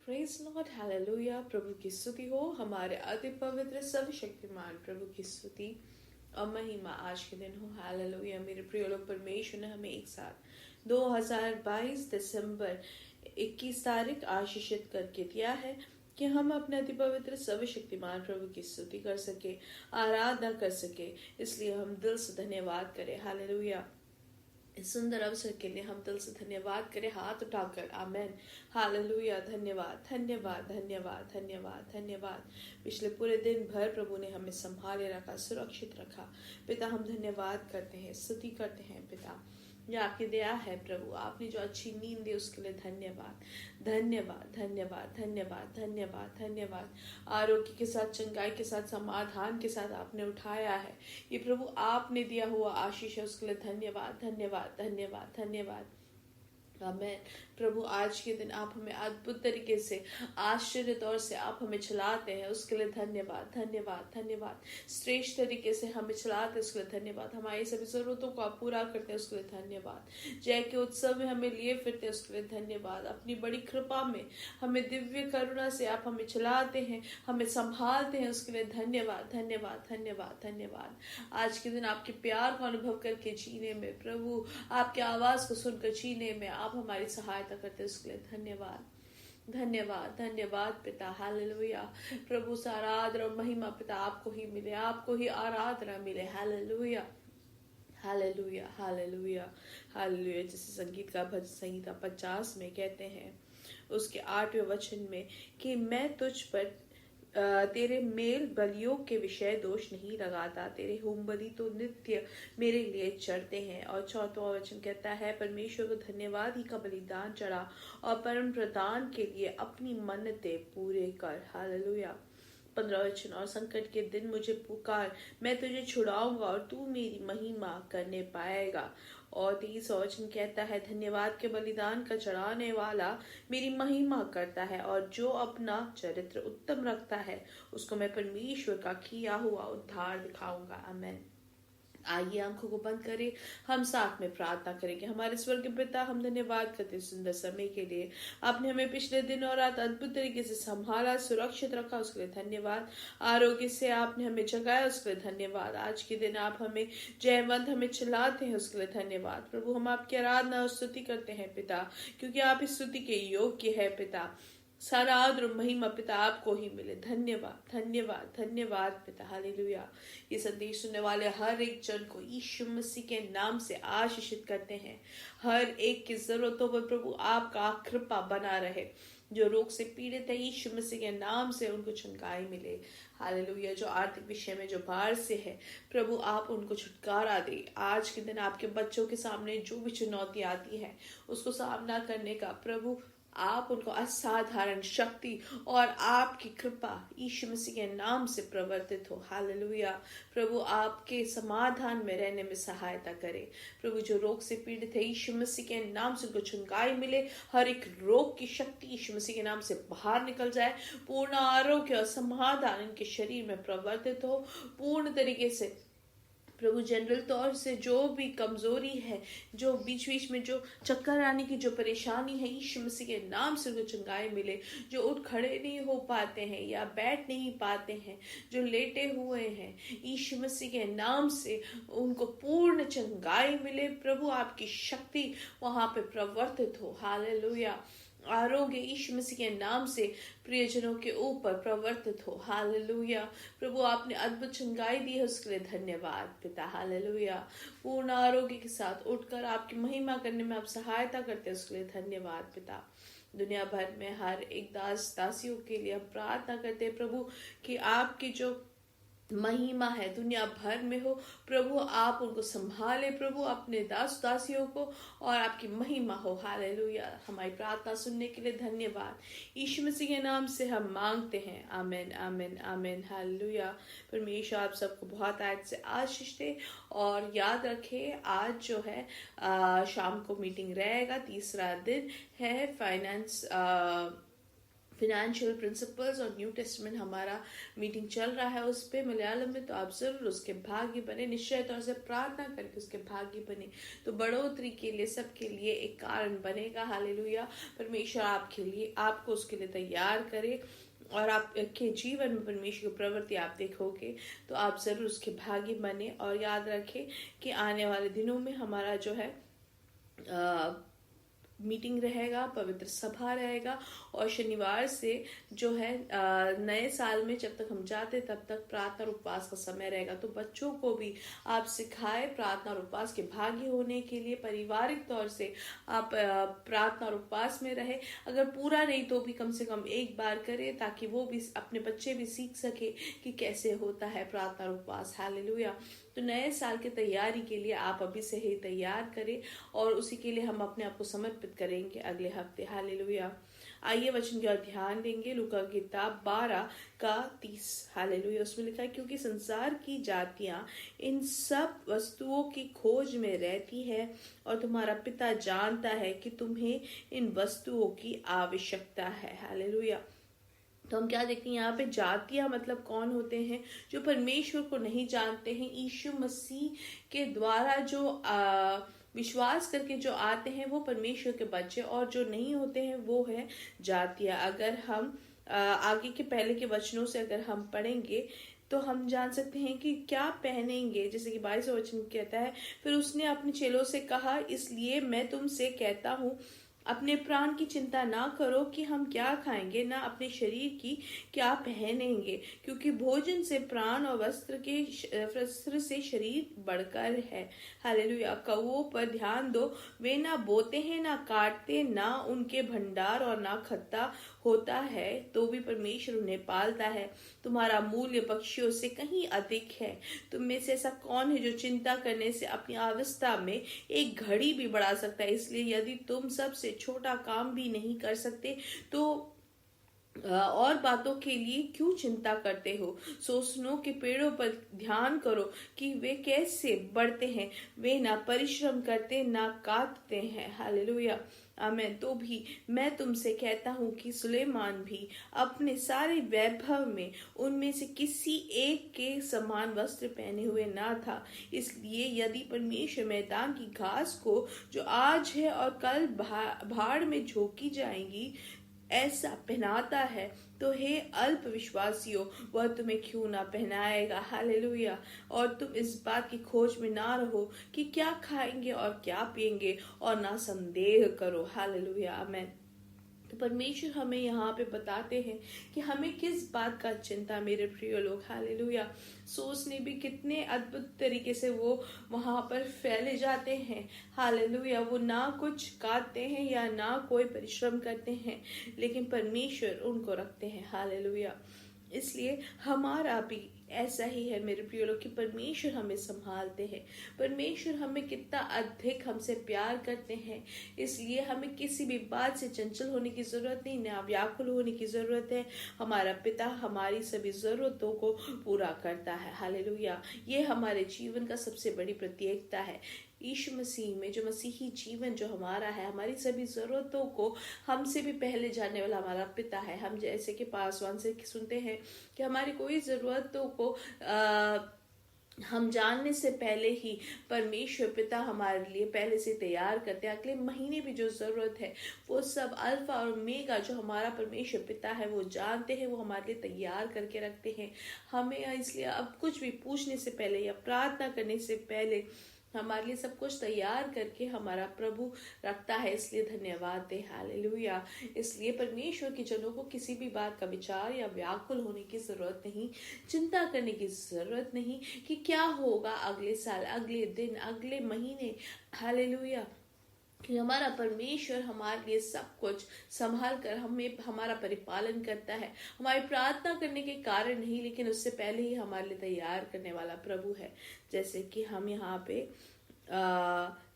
Praise Lord, hallelujah. प्रभु की स्तुति हो। हमारे अति पवित्र सर्वशक्तिमान प्रभु की स्तुति और महिमा आज के दिन हो। हालेलुया। मेरे प्रिय लोग, परमेश्वर ने हमें एक साथ 2022 दिसंबर 21 तारीख आशीषित करके दिया है कि हम अपने अति पवित्र सर्वशक्तिमान प्रभु की स्तुति कर सके, आराधना कर सके। इसलिए हम दिल से धन्यवाद करें। हालेलुया। इस सुंदर अवसर के लिए हम दिल से धन्यवाद करें, हाथ उठाकर। आमेन। हालेलुया। धन्यवाद, धन्यवाद, धन्यवाद, धन्यवाद, धन्यवाद। पिछले पूरे दिन भर प्रभु ने हमें संभाले रखा, सुरक्षित रखा। पिता, हम धन्यवाद करते हैं, स्तुति करते हैं। पिता, यह आपकी दया है प्रभु। आपने जो अच्छी नींद दी उसके लिए धन्यवाद, धन्यवाद, धन्यवाद, धन्यवाद, धन्यवाद, धन्यवाद। आरोग्य के साथ, चंगाई के साथ, समाधान के साथ आपने उठाया है। ये प्रभु आपने दिया हुआ आशीष है, उसके लिए धन्यवाद, धन्यवाद, धन्यवाद, धन्यवाद। आमेन। प्रभु, आज के दिन आप हमें अद्भुत तरीके से, आश्चर्य तौर से आप हमें चलाते हैं, उसके लिए धन्यवाद, धन्यवाद, धन्यवाद। श्रेष्ठ तरीके से हमें चलाते हैं, उसके लिए धन्यवाद। हमारी सभी जरूरतों को आप पूरा करते हैं, उसके लिए धन्यवाद। जय के उत्सव में हमें लिए फिरते हैं, उसके लिए धन्यवाद। अपनी बड़ी कृपा में हमें दिव्य करुणा से आप हमें चलाते हैं, हमें संभालते हैं, उसके लिए धन्यवाद, धन्यवाद, धन्यवाद, धन्यवाद। आज के दिन आपके प्यार को अनुभव करके जीने में, प्रभु आपकी आवाज को सुनकर जीने में आप हमारी सहायता करते हैं, उसके लिए धन्यवाद, धन्यवाद, धन्यवाद। पिता, हालेलुया। प्रभु सारा आदर और महिमा पिता आपको ही मिले, आपको ही आराधना मिले। Hallelujah, hallelujah, hallelujah, hallelujah. जैसे संगीत का भजन संहिता 50 में कहते हैं, उसके 8वें वचन में कि मैं तुझ पर तेरे मेल बलियों के विषय दोष नहीं लगाता, तेरे होम बलि तो नित्य मेरे लिए चढ़ते हैं। और 4वां वचन कहता है, परमेश्वर को धन्यवाद ही का बलिदान चढ़ा और परम प्रदान के लिए अपनी मन्नतें पूरे कर। हालेलुया। 15 वचन, और संकट के दिन मुझे पुकार, मैं तुझे छुड़ाऊंगा और तू मेरी महिमा करने पाएगा। और 23 वचन कहता है, धन्यवाद के बलिदान का चढ़ाने वाला मेरी महिमा करता है, और जो अपना चरित्र उत्तम रखता है उसको मैं परमेश्वर का किया हुआ उद्धार दिखाऊंगा। आमेन। आइए आंखों को बंद करें, हम साथ में प्रार्थना करेंगे। हमारे स्वर्गीय पिता, हम धन्यवाद करते हैं सुंदर समय के लिए। आपने हमें पिछले दिन और रात अद्भुत तरीके से संभाला, सुरक्षित रखा, उसके लिए धन्यवाद। आरोग्य से आपने हमें जगाया, उसके लिए धन्यवाद। आज के दिन आप हमें जयवंत हमें चलाते हैं, उसके लिए धन्यवाद। प्रभु, हम आपकी आराधना और स्तुति करते हैं पिता, क्योंकि आप इस स्तुति के योग्य है पिता। सारा आदर और महिमा पिता आपको ही मिले। धन्यवाद, धन्यवाद, धन्यवाद पिता। हालेलुया। ये संदेश सुनने वाले हर एक जन को यीशु मसीह के नाम से आशीषित करते हैं। हर एक की जरूरतों पर प्रभु आपका कृपा बना रहे। जो रोग से पीड़ित है, यीशु मसीह के नाम से उनको चंगाई मिले। हालेलुया। जो आर्थिक विषय में जो भार से है, प्रभु आप उनको छुटकारा दे। आज के दिन आपके बच्चों के सामने जो भी चुनौती आती है, उसको सामना करने का प्रभु आप उनको असाधारण शक्ति और आपकी कृपा यीशु मसीह के नाम से प्रवर्तित हो। हालेलुया। प्रभु आपके समाधान में रहने में सहायता करे। प्रभु जो रोग से पीड़ित है, यीशु मसीह के नाम से उनको चंगाई मिले। हर एक रोग की शक्ति यीशु मसीह के नाम से बाहर निकल जाए। पूर्ण आरोग्य और समाधान इनके शरीर में प्रवर्तित हो पूर्ण तरीके से। प्रभु जनरल तौर से जो भी कमजोरी है, जो बीच बीच में जो चक्कर आने की जो परेशानी है, यीशु मसीह के नाम से उनको चंगाई मिले। जो उठ खड़े नहीं हो पाते हैं या बैठ नहीं पाते हैं, जो लेटे हुए हैं, यीशु मसीह के नाम से उनको पूर्ण चंगाई मिले। प्रभु आपकी शक्ति वहां पे प्रवर्तित हो। हालेलुया। आरोग्य यीशु मसीह के नाम से प्रियजनों के ऊपर प्रवर्तित हो। हालेलुया। प्रभु आपने अद्भुत चंगाई दी है, उसके लिए धन्यवाद पिता। हालेलुया। पूर्ण आरोग्य के साथ उठकर आपकी महिमा करने में आप सहायता करते हैं, उसके लिए धन्यवाद पिता। दुनिया भर में हर एक दास दासियों के लिए प्रार्थना करते हैं प्रभु कि आपकी जो महिमा है दुनिया भर में हो। प्रभु आप उनको संभाले, प्रभु अपने दास दासियों को, और आपकी महिमा हो। हालेलुया। हमारी प्रार्थना सुनने के लिए धन्यवाद। यीशु मसीह के नाम से हम मांगते हैं। आमेन, आमेन, आमेन। हालेलुया। परमेश्वर आप सबको बहुत आज से आशीष दे। और याद रखे, आज जो है शाम को मीटिंग रहेगा। तीसरा दिन है फिनेंशियल प्रिंसिपल्स और न्यू टेस्टमेंट हमारा मीटिंग चल रहा है उस पे मलयालम में, तो आप जरूर उसके भागी बने, निश्चय तौर से प्रार्थना करके उसके भागी बने, तो बढ़ोतरी के लिए सबके लिए एक कारण बनेगा। हालेलुया। परमेश्वर आपके लिए, आपको उसके लिए तैयार करे और आपके जीवन में परमेश्वर की प्रवृत्ति आप देखोगे तो आप जरूर उसके भागी बने। और याद रखें कि आने वाले दिनों में हमारा जो है मीटिंग रहेगा, पवित्र सभा रहेगा, और शनिवार से जो है नए साल में जब तक हम जाते तब तक प्रार्थना और उपवास का समय रहेगा। तो बच्चों को भी आप सिखाए प्रार्थना और उपवास के भागी होने के लिए। पारिवारिक तौर से आप प्रार्थना और उपवास में रहे, अगर पूरा नहीं तो भी कम से कम एक बार करें, ताकि वो भी, अपने बच्चे भी सीख सके कि कैसे होता है प्रार्थना और उपवास। हालेलुया। तो नए साल की तैयारी के लिए आप अभी से ही तैयार करें, और उसी के लिए हम अपने आप को समर्पित करेंगे अगले हफ्ते। हालेलुया। आइए वचन की ओर ध्यान देंगे। लूका की किताब 12:30। हालेलुया। उसमें लिखा है, क्योंकि संसार की जातियां इन सब वस्तुओं की खोज में रहती है, और तुम्हारा पिता जानता है कि तुम्हें इन वस्तुओं की आवश्यकता है। हालेलुया। तो हम क्या देखते हैं यहाँ पे, जातियां मतलब कौन होते हैं? जो परमेश्वर को नहीं जानते हैं, यीशु मसीह के द्वारा जो विश्वास करके जो आते हैं वो परमेश्वर के बच्चे, और जो नहीं होते हैं वो है जातियां। अगर हम आगे के पहले के वचनों से अगर हम पढ़ेंगे तो हम जान सकते हैं कि क्या पहनेंगे। जैसे कि 22 वचन कहता है, फिर उसने अपने चेलों से कहा, इसलिए मैं तुमसे कहता हूँ, अपने प्राण की चिंता ना करो कि हम क्या खाएंगे, ना अपने शरीर की क्या पहनेंगे, क्योंकि भोजन से प्राण और वस्त्र से शरीर बढ़कर है। हालेलुया। कौओं पर ध्यान दो, वे ना बोते हैं, ना काटते, ना उनके भंडार और ना खत्ता होता है, तो भी परमेश्वर उन्हें पालता है। तुम्हारा मूल्य पक्षियों से कहीं अधिक है। तुम में से ऐसा कौन है जो चिंता करने से अपनी अवस्था में एक घड़ी भी बढ़ा सकता है? इसलिए यदि तुम सबसे छोटा काम भी नहीं कर सकते तो और बातों के लिए क्यों चिंता करते हो? सोसनों के पेड़ों पर ध्यान करो कि वे कैसे बढ़ते हैं, वे ना परिश्रम करते ना काटते हैं। हालेलुया। आमीन। तो भी मैं तुमसे कहता हूँ कि सुलेमान भी अपने सारे वैभव में उनमें से किसी एक के समान वस्त्र पहने हुए ना था। इसलिए यदि परमेश्वर मैदान की घास को जो आज है और कल भाड़ में झोंकी जाएंगी ऐसा पहनाता है, तो हे अल्प विश्वासियों, वह तुम्हें क्यों ना पहनाएगा। हालेलुया। और तुम इस बात की खोज में ना रहो कि क्या खाएंगे और क्या पिएंगे, और ना संदेह करो। हालेलुया। आमीन। तो परमेश्वर हमें यहाँ पे बताते हैं कि हमें किस बात का चिंता, मेरे प्रिय लोग। हालेलुया। सोचने भी कितने अद्भुत तरीके से वो वहां पर फैले जाते हैं। हालेलुया। वो ना कुछ काटते हैं या ना कोई परिश्रम करते हैं, लेकिन परमेश्वर उनको रखते हैं। हालेलुया। इसलिए हमारा भी ऐसा ही है मेरे प्रिय लोग कि परमेश्वर हमें संभालते हैं। परमेश्वर हमें कितना अधिक हमसे प्यार करते हैं, इसलिए हमें किसी भी बात से चंचल होने की जरूरत नहीं, ना व्याकुल होने की जरूरत है। हमारा पिता हमारी सभी जरूरतों को पूरा करता है। हालेलुया। ये हमारे जीवन का सबसे बड़ी प्रत्येकता है। यीशु मसीह में जो मसीही जीवन जो हमारा है, हमारी सभी जरूरतों को हमसे भी पहले जानने वाला हमारा पिता है। हम जैसे कि पासवान से सुनते हैं कि हमारी कोई जरूरतों को हम जानने से पहले ही परमेश्वर पिता हमारे लिए पहले से तैयार करते हैं। अगले महीने भी जो जरूरत है वो सब अल्फा और ओमेगा जो हमारा परमेश्वर पिता है वो जानते हैं, वो हमारे लिए तैयार करके रखते हैं। हमें इसलिए अब कुछ भी पूछने से पहले या प्रार्थना करने से पहले हमारे लिए सब कुछ तैयार करके हमारा प्रभु रखता है, इसलिए धन्यवाद दे। हालेलुया। इसलिए परमेश्वर के जनों को किसी भी बात का विचार या व्याकुल होने की जरूरत नहीं, चिंता करने की जरूरत नहीं कि क्या होगा अगले साल, अगले दिन, अगले महीने। हालेलुया। कि हमारा परमेश्वर हमारे लिए सब कुछ संभाल कर हमें हमारा परिपालन करता है। हमारी प्रार्थना करने के कारण नहीं, लेकिन उससे पहले ही हमारे लिए तैयार करने वाला प्रभु है। जैसे कि हम यहाँ पे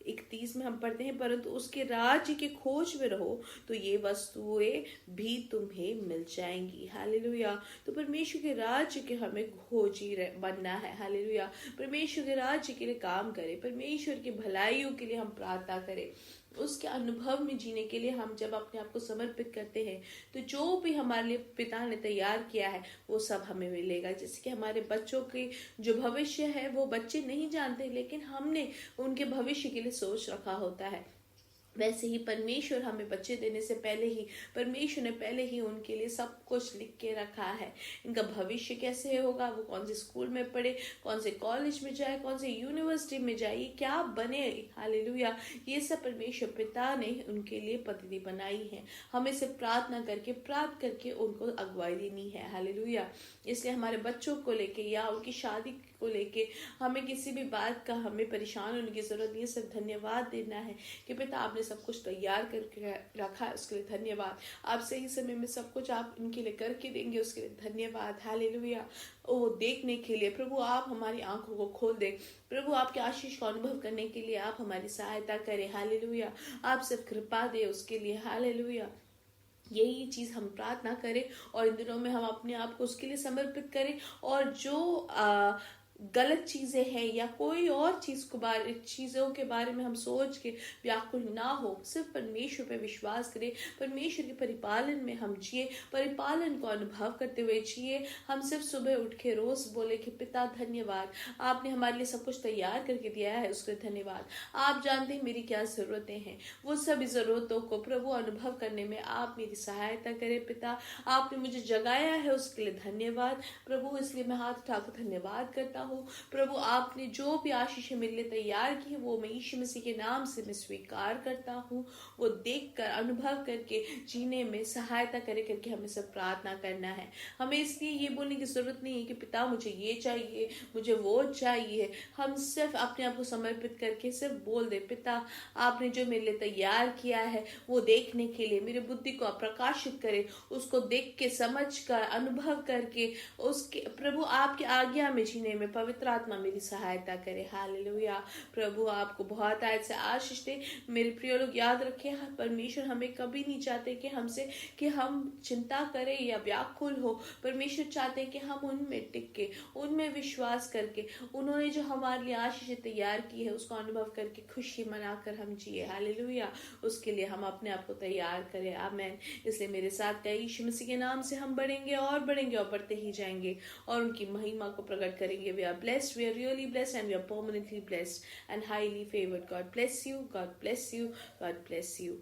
31 में हम पढ़ते हैं, परंतु उसके राज्य की खोज में रहो तो ये वस्तुएं भी तुम्हें मिल जाएंगी। हालेलुया। तो परमेश्वर के राज्य के हमें खोजी बनना है। हालेलुया। परमेश्वर के राज्य के लिए काम करें, परमेश्वर की भलाइयों के लिए हम प्रार्थना करें। उसके अनुभव में जीने के लिए हम जब अपने आप को समर्पित करते हैं तो जो भी हमारे लिए पिता ने तैयार किया है वो सब हमें मिलेगा। जैसे कि हमारे बच्चों के जो भविष्य है वो बच्चे नहीं जानते, लेकिन हमने उनके भविष्य के लिए सोच रखा होता है। वैसे ही परमेश्वर हमें बच्चे देने से पहले ही परमेश्वर ने पहले ही उनके लिए सब कुछ लिख के रखा है। इनका भविष्य कैसे होगा, वो कौन से स्कूल में पढ़े, कौन से कॉलेज में जाए, कौन से यूनिवर्सिटी में जाए, ये क्या बने, हालेलुया, ये सब परमेश्वर पिता ने उनके लिए पद्धति बनाई है। हमें सिर्फ प्रार्थना करके उनको अगुवाई देनी है, हालेलुया। इसलिए हमारे बच्चों को लेके या उनकी शादी को लेके हमें किसी भी बात का हमें परेशान होने की जरूरत नहीं है। सिर्फ धन्यवाद देना है कि पिता आपने सब कुछ तैयार करके रखा है, उसके लिए धन्यवाद। आप सही समय में सब कुछ आप इनके लिए करके देंगे, उसके लिए धन्यवाद, हालेलुया। वो देखने के लिए प्रभु आप हमारी आंखों को खोल दे, प्रभु आपके आशीष को अनुभव करने के लिए आप हमारी सहायता करें, हालेलुया। आप सिर्फ कृपा दे उसके लिए, हालेलुया। यही चीज हम प्रार्थना करें और इन दिनों में हम अपने आप को उसके लिए समर्पित करें। और जो गलत चीजें हैं या कोई और चीजों के बारे में हम सोच के व्याकुल ना हो, सिर्फ परमेश्वर पे विश्वास करें, परमेश्वर के परिपालन में हम जिए, परिपालन को अनुभव करते हुए जिए। हम सिर्फ सुबह उठ के रोज बोले कि पिता धन्यवाद, आपने हमारे लिए सब कुछ तैयार करके दिया है, उसके लिए धन्यवाद। आप जानते हैं मेरी क्या जरूरतें हैं, वो सभी जरूरतों को प्रभु अनुभव करने में आप मेरी सहायता करें। पिता आपने मुझे जगाया है, उसके लिए धन्यवाद प्रभु। इसलिए मैं हाथ उठाकर धन्यवाद करता हूँ प्रभु। आपने जो भी आशीष मेरे लिए तैयार की वो मैं यीशु मसीह के नाम से मैं स्वीकार करता हूँ। वो देखकर अनुभव करके जीने में सहायता करके हमें सब प्रार्थना करना है। हमें इसलिए ये बोलने की जरूरत नहीं है कि पिता मुझे ये चाहिए, मुझे वो चाहिए। हम सिर्फ अपने आप को समर्पित करके सिर्फ बोल दे, पिता आपने जो मेरे लिए तैयार किया है वो देखने के लिए मेरी बुद्धि को प्रकाशित करे, उसको देख के समझ कर अनुभव करके उसके प्रभु आपकी आज्ञा में जीने में पवित्र आत्मा मेरी सहायता करे, हालेलुया। प्रभु आपको बहुत आयत से आशीष दे। मेरे प्रिय लोग याद रखें, परमेश्वर हमें कभी नहीं चाहते कि हम चिंता करें या व्याकुल हो। परमेश्वर चाहते हैं कि हम उनमें टिक के, उनमें विश्वास करके, उन्होंने जो हमारे लिए आशीष तैयार की है उसको अनुभव करके खुशी मनाकर हम जिए, हालेलुया। उसके लिए हम अपने आप को तैयार करें, आमीन। इसलिए मेरे साथ यीशु मसीह के नाम से हम बढ़ेंगे और बढ़ते ही जाएंगे और उनकी महिमा को प्रकट करेंगे। We are blessed, we are really blessed, and we are permanently blessed and highly favored. God bless you, God bless you, God bless you.